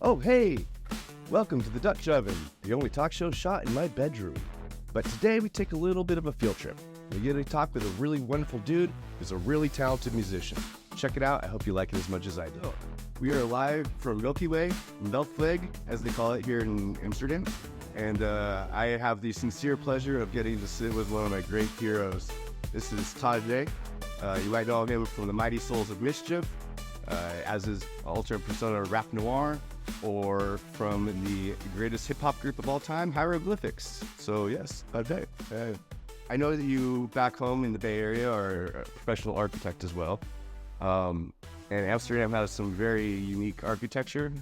Oh, hey! Welcome to the Dutch Oven, the only talk show shot in my bedroom. But today we take a little bit of a field trip. We get to talk with a really wonderful dude who's a really talented musician. Check it out. I hope you like it as much as I do. We are live from Milky Way, Melkweg, as they call it here in Amsterdam. And I have the sincere pleasure of getting to sit with one of my great heroes. This is TAJAI. You might know him from the Mighty Souls of Mischief, as his alter persona Rap Noir, or from the greatest hip-hop group of all time, HIEROGLYPHICS. So yes, TAJAI. I know that you back home in the Bay Area are a professional architect as well. And Amsterdam has some very unique architecture,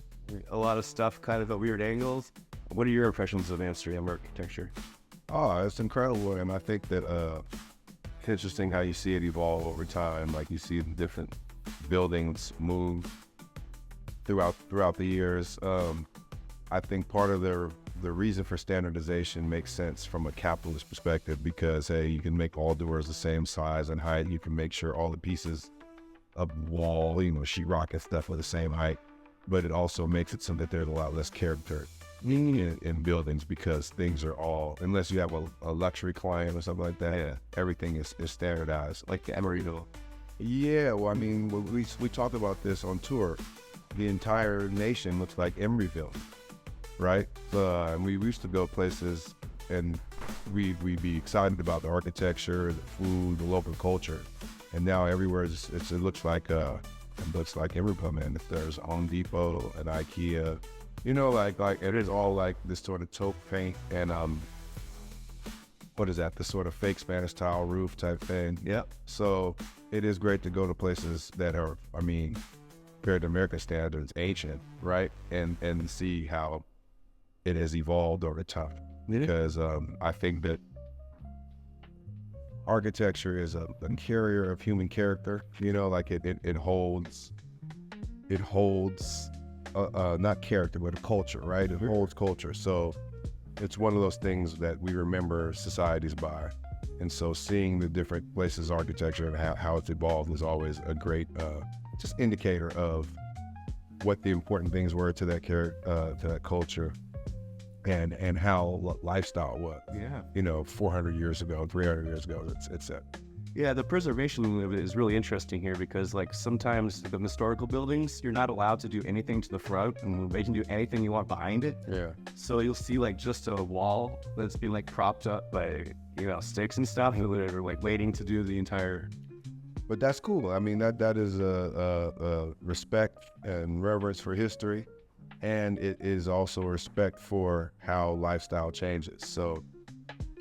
a lot of stuff kind of at weird angles. What are your impressions of Amsterdam architecture? Oh, it's incredible, and I think that it's interesting how you see it evolve over time. Like you see the different buildings move throughout the years. I think part of the reason for standardization makes sense from a capitalist perspective because, hey, you can make all doors the same size and height. You can make sure all the pieces of the wall, sheetrock and stuff are the same height. But it also makes it so that there's a lot less character in buildings because things are all, unless you have a luxury client or something like that, yeah, everything is standardized. Like the Emeryville. Yeah, well, I mean, we talked about this on tour. The entire nation looks like Emeryville, right? And we used to go places and we'd be excited about the architecture, the food, the local culture. And now everywhere it looks like Emeryville, man. If there's Home Depot and IKEA, like it is all like this sort of taupe paint and what is that? The sort of fake Spanish tile roof type thing. Yep. So it is great to go to places that are, compared to American standards, ancient, right? And see how it has evolved over time. Because I think that architecture is a carrier of human character. Like it holds not character, but a culture, right? It holds culture. So it's one of those things that we remember societies by. And so seeing the different places' architecture and how it's evolved is always a great just indicator of what the important things were to that to that culture and how lifestyle was. Yeah. 400 years ago, 300 years ago, it's Yeah, the preservation of it is really interesting here because, like, sometimes the historical buildings, you're not allowed to do anything to the front, and they can do anything you want behind it. Yeah. So you'll see, like, just a wall that's being, like, propped up by, sticks and stuff, and they're, like, waiting to do the entire... But that's cool. I mean, that is a respect and reverence for history, and it is also respect for how lifestyle changes. So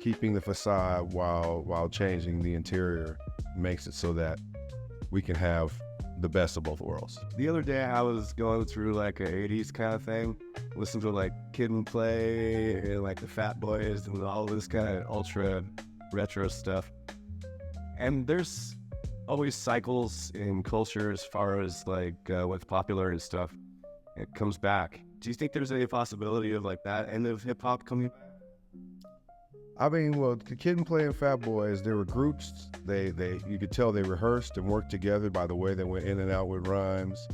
keeping the facade while changing the interior makes it so that we can have the best of both worlds. The other day I was going through like an 80s kind of thing, listening to like Kid and Play and like the Fat Boys and all this kind of ultra retro stuff. And there's always cycles in culture as far as like what's popular and stuff. It comes back. Do you think there's any possibility of like that end of hip hop coming back? I mean, well, the Kid and Play and Fat Boys, there were groups. You could tell they rehearsed and worked together by the way they went in and out with rhymes.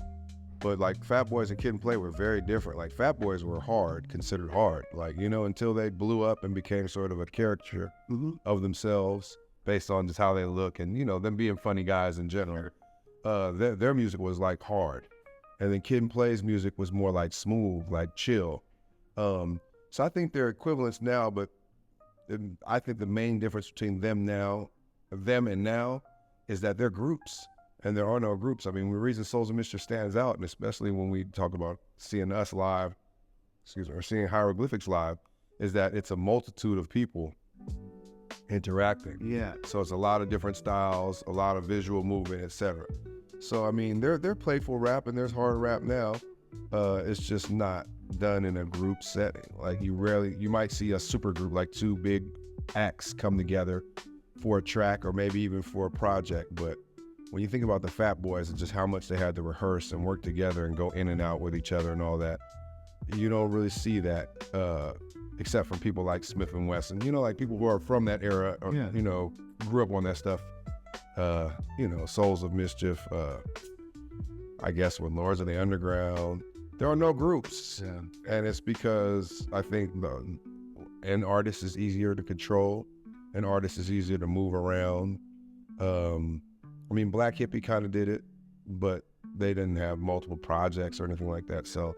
But like Fat Boys and Kid and Play were very different. Like Fat Boys were considered hard. Like, until they blew up and became sort of a caricature of themselves based on just how they look and, them being funny guys in general. Their music was like hard. And then Kid and Play's music was more like smooth, like chill. So I think they're equivalents now, but I think the main difference between them and now is that they're groups and there are no groups. I mean, the reason Souls of Mischief stands out, and especially when we talk about seeing us live, or seeing HIEROGLYPHICS live, is that it's a multitude of people interacting. Yeah. So it's a lot of different styles, a lot of visual movement, etc. So, I mean, they're playful rap and there's hard rap now. It's just not done in a group setting. Like you might see a super group, like two big acts come together for a track or maybe even for a project. But when you think about the Fat Boys and just how much they had to rehearse and work together and go in and out with each other and all that, you don't really see that except from people like Smith and Wesson, like people who are from that era, or, grew up on that stuff. Souls of Mischief, I guess with Lords of the Underground, There are no groups. Yeah. And it's because I think an artist is easier to control. An artist is easier to move around. I mean, Black Hippie kind of did it, but they didn't have multiple projects or anything like that. So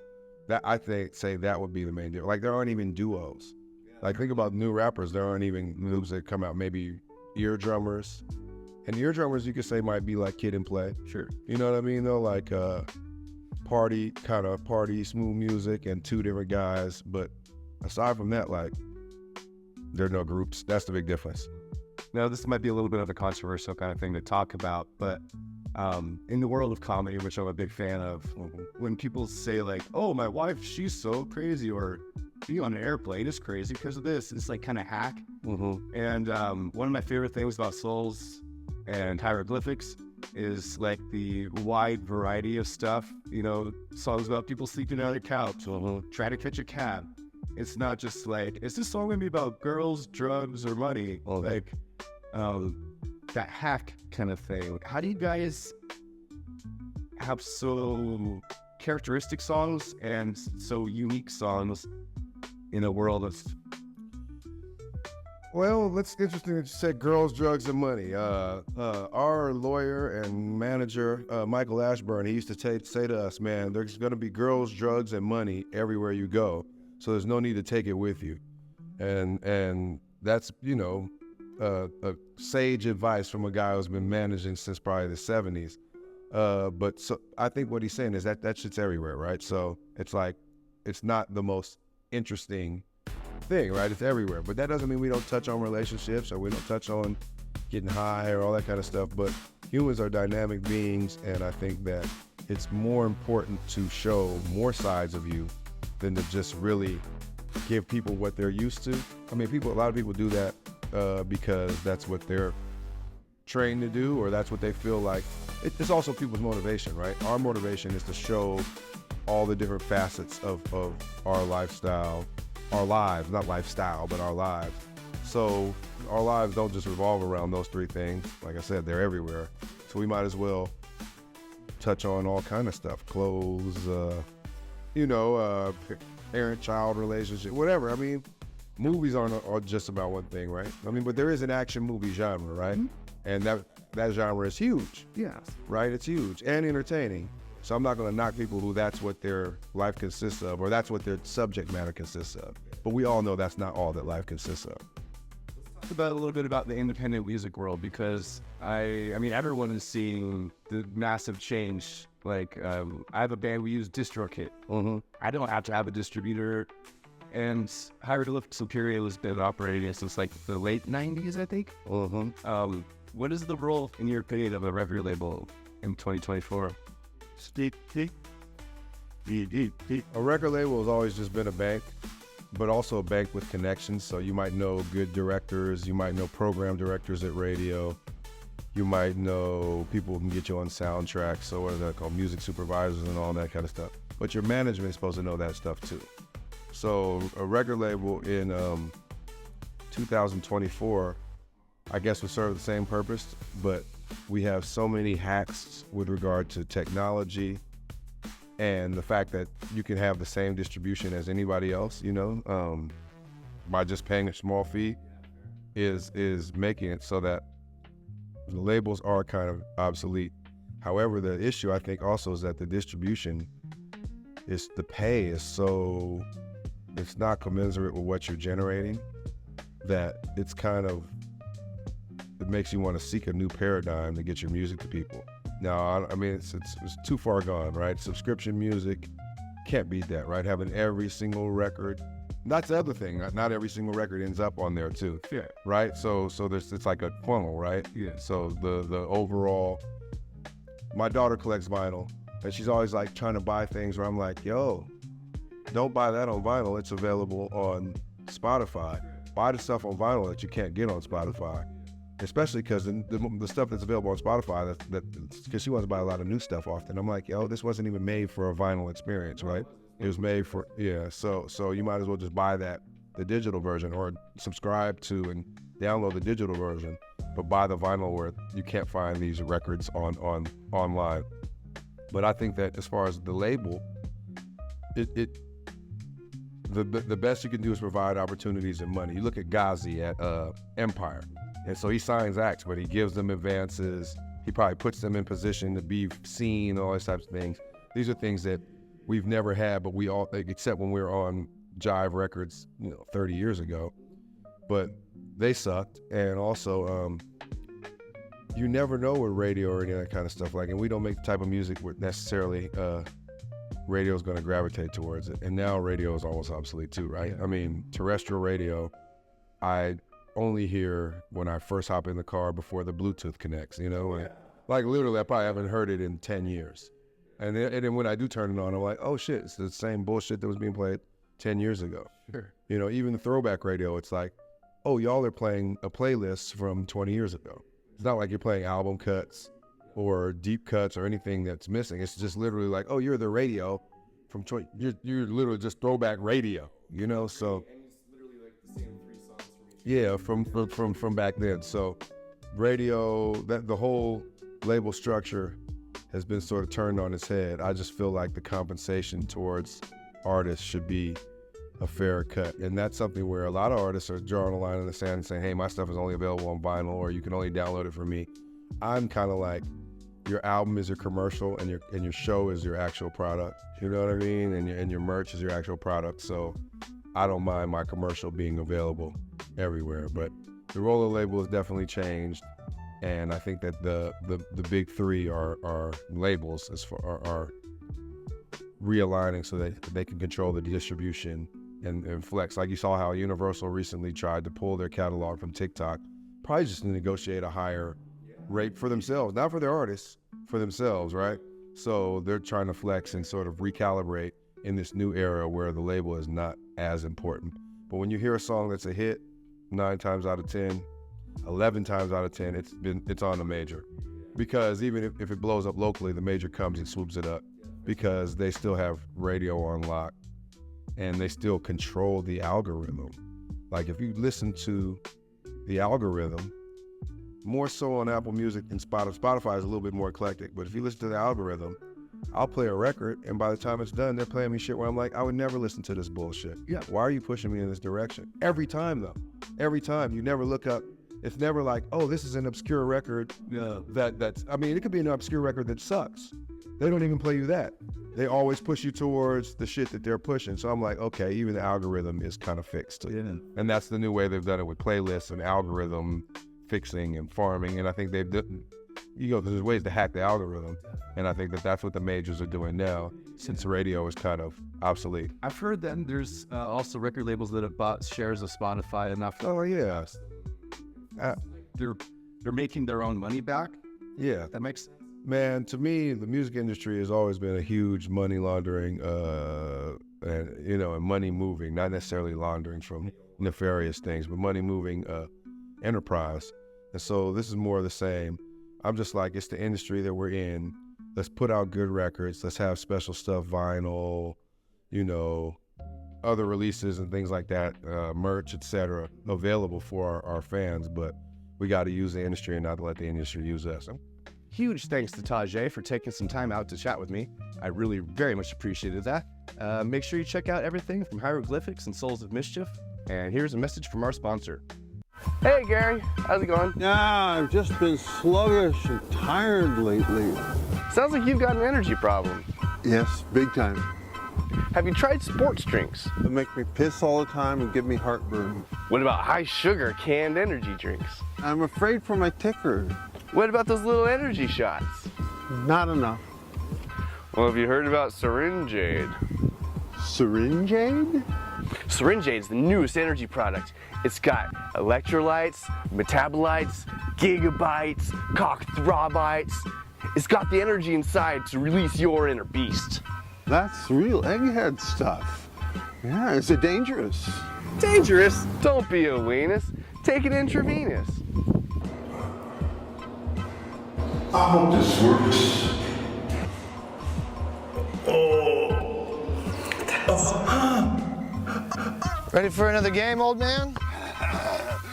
that I say that would be the main deal. Like there aren't even duos. Like think about new rappers. There aren't even groups that come out. Maybe ear drummers, and ear drummers you could say might be like Kid and Play. Sure. You know what I mean though? Like party smooth music and two different guys. But aside from that, like there are no groups. That's the big difference. Now, this might be a little bit of a controversial kind of thing to talk about, but in the world of comedy, which I'm a big fan of, when people say like, oh, my wife, she's so crazy, or being on an airplane is crazy because of this, it's like kind of hack. And one of my favorite things about Souls and Hieroglyphics is like the wide variety of stuff, you know, songs about people sleeping on their couch, trying to catch a cab. It's not just like, is this song gonna be about girls, drugs, or money? Like, that hack kind of thing. How do you guys have so characteristic songs and so unique songs in a world of... Well, it's interesting that you said girls, drugs, and money. Our lawyer and manager, Michael Ashburn, he used to say to us, man, there's going to be girls, drugs, and money everywhere you go. So there's no need to take it with you. And that's, you know, a sage advice from a guy who's been managing since probably the 70s. But so I think what he's saying is that shit's everywhere, right? So it's like, it's not the most interesting thing, right? It's everywhere. But that doesn't mean we don't touch on relationships or we don't touch on getting high or all that kind of stuff. But humans are dynamic beings, and I think that it's more important to show more sides of you than to just really give people what they're used to. I mean, a lot of people do that because that's what they're trained to do, or that's what they feel like. It's also people's motivation, right? Our motivation is to show all the different facets of our lifestyle, our lives, not lifestyle, but our lives. So our lives don't just revolve around those three things. Like I said, they're everywhere. So we might as well touch on all kind of stuff, clothes, parent-child relationship, whatever. I mean, movies aren't just about one thing, right? I mean, but there is an action movie genre, right? And that genre is huge. Yeah. Right? It's huge and entertaining. So I'm not going to knock people who that's what their life consists of, or that's what their subject matter consists of. But we all know that's not all that life consists of. Let's talk a little bit about the independent music world, because I mean, everyone is seeing the massive change. Like, I have a band, we use DistroKit. I don't have to have a distributor. And Hieroglyphics Superior has been operating since like the late 90s, I think. What is the role, in your opinion, of a record label in 2024? A record label has always just been a bank, but also a bank with connections. So you might know good directors, you might know program directors at radio, you might know people who can get you on soundtracks, so what are they called, music supervisors and all that kind of stuff. But your management is supposed to know that stuff too. So a record label in 2024, I guess, would serve the same purpose, but we have so many hacks with regard to technology and the fact that you can have the same distribution as anybody else, by just paying a small fee is making it so that the labels are kind of obsolete. However, the issue I think also is that the distribution the pay is so, it's not commensurate with what you're generating, that it's kind of, it makes you want to seek a new paradigm to get your music to people. Now, I mean, it's too far gone, right? Subscription music, can't beat that, right? Having every single record. That's the other thing. Not every single record ends up on there too. Yeah. Right? So it's like a funnel, right? Yeah. So the overall, my daughter collects vinyl, and she's always like trying to buy things where I'm like, yo, don't buy that on vinyl. It's available on Spotify. Buy the stuff on vinyl that you can't get on Spotify. Especially because the stuff that's available on Spotify, because she wants to buy a lot of new stuff often. I'm like, yo, this wasn't even made for a vinyl experience, right? It was made for, so you might as well just buy the digital version, or subscribe to and download the digital version, but buy the vinyl where you can't find these records online. But I think that as far as the label, the best you can do is provide opportunities and money. You look at Ghazi at Empire, and so he signs acts, but he gives them advances. He probably puts them in position to be seen, all these types of things. These are things that we've never had, but we all, except when we were on Jive Records, 30 years ago. But they sucked, and also you never know with radio or any of that kind of stuff. And we don't make the type of music where necessarily radio is going to gravitate towards it. And now radio is almost obsolete too, right? I mean, terrestrial radio, I only hear when I first hop in the car before the Bluetooth connects, Like literally, I probably haven't heard it in 10 years. And then when I do turn it on, I'm like, oh shit, it's the same bullshit that was being played 10 years ago. Sure. Even the throwback radio, it's like, oh, y'all are playing a playlist from 20 years ago. It's not like you're playing album cuts or deep cuts or anything that's missing. It's just literally like, oh, you're the radio from 20, you're literally just throwback radio, so. And it's literally like the same 3 songs from each. Yeah, from back then. So radio, the whole label structure has been sort of turned on its head. I just feel like the compensation towards artists should be a fair cut. And that's something where a lot of artists are drawing a line in the sand and saying, hey, my stuff is only available on vinyl, or you can only download it from me. I'm kind of like, your album is your commercial, and your show is your actual product. You know what I mean? And your merch is your actual product. So I don't mind my commercial being available everywhere. But the role of the label has definitely changed. And I think that the big three are labels are realigning so that they can control the distribution and flex. Like you saw how Universal recently tried to pull their catalog from TikTok, probably just to negotiate a higher rate for themselves, not for their artists, for themselves, right? So they're trying to flex and sort of recalibrate in this new era where the label is not as important. But when you hear a song that's a hit, 9 times out of 10, 11 times out of 10, it's on the major. Because even if it blows up locally, the major comes and swoops it up because they still have radio on lock and they still control the algorithm. Like if you listen to the algorithm, more so on Apple Music and Spotify is a little bit more eclectic, but if you listen to the algorithm, I'll play a record and by the time it's done, they're playing me shit where I'm like, I would never listen to this bullshit. Yeah. Why are you pushing me in this direction? Every time though, every time. You never look up. It's never like, oh, this is an obscure record. It could be an obscure record that sucks. They don't even play you that. They always push you towards the shit that they're pushing. So I'm like, okay, even the algorithm is kind of fixed. Yeah. And that's the new way they've done it with playlists and algorithm fixing and farming. And I think they've done, there's ways to hack the algorithm. And I think that's what the majors are doing now, since radio is kind of obsolete. I've heard that there's also record labels that have bought shares of Spotify enough. Oh, yeah. They're making their own money back. Yeah, that makes sense. Man, to me, the music industry has always been a huge money laundering, and money moving, not necessarily laundering from nefarious things, but money moving enterprise. And so this is more of the same. I'm just like, it's the industry that we're in. Let's put out good records. Let's have special stuff, vinyl, other releases and things like that, merch, etc., available for our fans. But we got to use the industry and not let the industry use us. Huge thanks to TAJAI for taking some time out to chat with me. I really very much appreciated that. Make sure you check out everything from Hieroglyphics and Souls of Mischief. And here's a message from our sponsor. Hey Gary, how's it going? Yeah, I've just been sluggish and tired lately. Sounds like you've got an energy problem. Yes, big time. Have you tried sports drinks? They make me piss all the time and give me heartburn. What about high sugar canned energy drinks? I'm afraid for my ticker. What about those little energy shots? Not enough. Well, have you heard about Syringeade? Syringeade? Syringeade's the newest energy product. It's got electrolytes, metabolites, gigabytes, cock throbites. It's got the energy inside to release your inner beast. That's real egghead stuff. Yeah, is it dangerous? Dangerous? Don't be a weenus. Take it intravenous. I hope this works. Ready for another game, old man?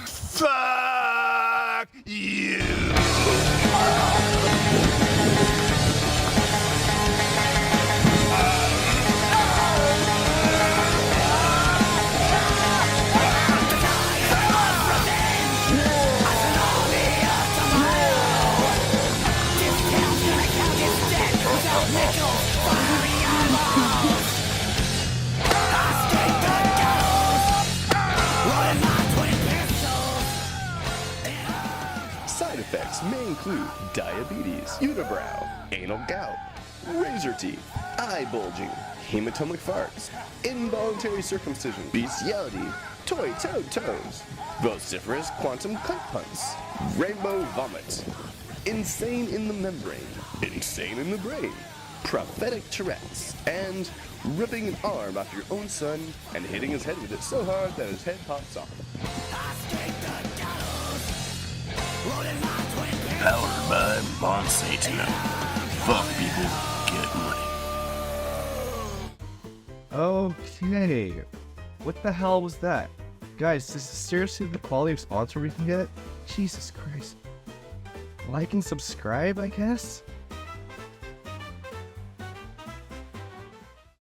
Fuck you! include diabetes, unibrow, anal gout, razor teeth, eye bulging, hematomic farts, involuntary circumcision, bestiality, toy-toed toes, vociferous quantum clink punts, rainbow vomit, insane in the membrane, insane in the brain, prophetic Tourette's, and ripping an arm off your own son and hitting his head with it so hard that his head pops off. Powered by Monsanto. Fuck people, get money. Okay. What the hell was that? Guys, this is seriously the quality of sponsor we can get? Jesus Christ. Like and subscribe, I guess?